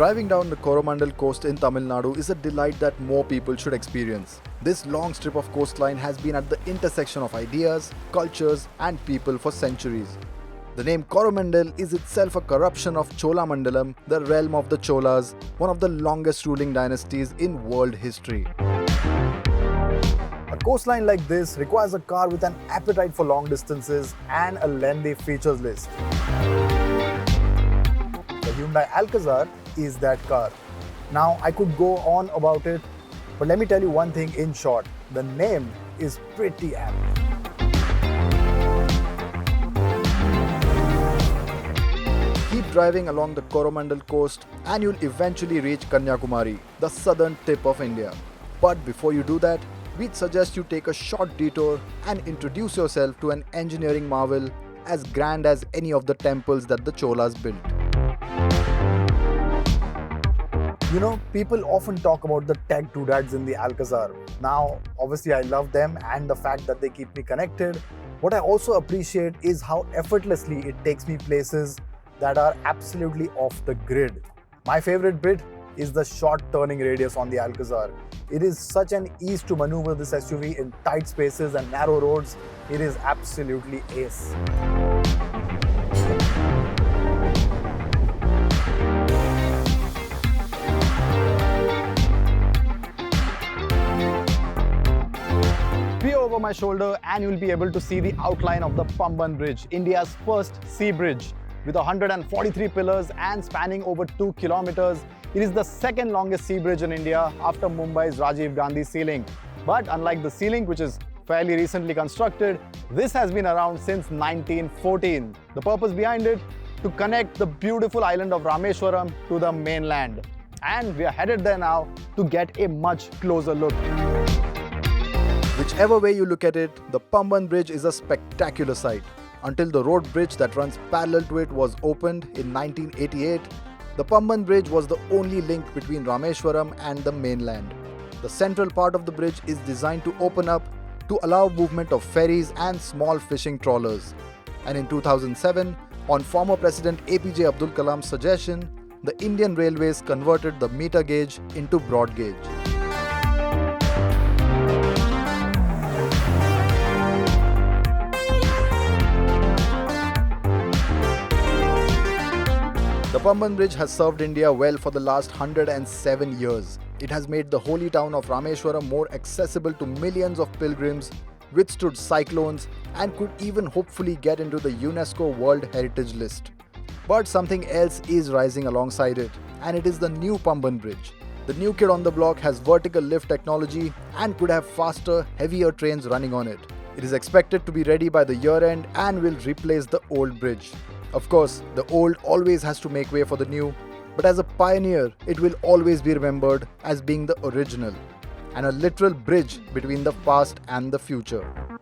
Driving down the Coromandel coast in Tamil Nadu is a delight that more people should experience. This long strip of coastline has been at the intersection of ideas, cultures, and people for centuries. The name Coromandel is itself a corruption of Cholamandalam, the realm of the Cholas, one of the longest ruling dynasties in world history. A coastline like this requires a car with an appetite for long distances and a lengthy features list. The Hyundai Alcazar is that car. Now I could go on about it, but let me tell you one thing in short. The name is pretty apt. Keep driving along the Coromandel coast and you'll eventually reach Kanyakumari, the southern tip of India. But before you do that, we'd suggest you take a short detour and introduce yourself to an engineering marvel as grand as any of the temples that the Cholas built. You know, people often talk about the tech doodads in the Alcazar. Now, obviously I love them and the fact that they keep me connected. What I also appreciate is how effortlessly it takes me places that are absolutely off the grid. My favorite bit is the short turning radius on the Alcazar. It is such an ease to maneuver this SUV in tight spaces and narrow roads. It is absolutely ace. Peer over my shoulder and you'll be able to see the outline of the Pamban Bridge, India's first sea bridge. With 143 pillars and spanning over 2 kilometers, it is the second longest sea bridge in India after Mumbai's Rajiv Gandhi Sea Link. But unlike the Sea Link, which is fairly recently constructed, this has been around since 1914. The purpose behind it? To connect the beautiful island of Rameshwaram to the mainland. And we are headed there now to get a much closer look. Whichever way you look at it, the Pamban Bridge is a spectacular sight. Until the road bridge that runs parallel to it was opened in 1988, the Pamban Bridge was the only link between Rameshwaram and the mainland. The central part of the bridge is designed to open up to allow movement of ferries and small fishing trawlers. And in 2007, on former President APJ Abdul Kalam's suggestion, the Indian Railways converted the meter gauge into broad gauge. The Pamban Bridge has served India well for the last 107 years. It has made the holy town of Rameshwaram more accessible to millions of pilgrims, withstood cyclones, and could even hopefully get into the UNESCO World Heritage List. But something else is rising alongside it, and it is the new Pamban Bridge. The new kid on the block has vertical lift technology and could have faster, heavier trains running on it. It is expected to be ready by the year end and will replace the old bridge. Of course, the old always has to make way for the new, but as a pioneer, it will always be remembered as being the original and a literal bridge between the past and the future.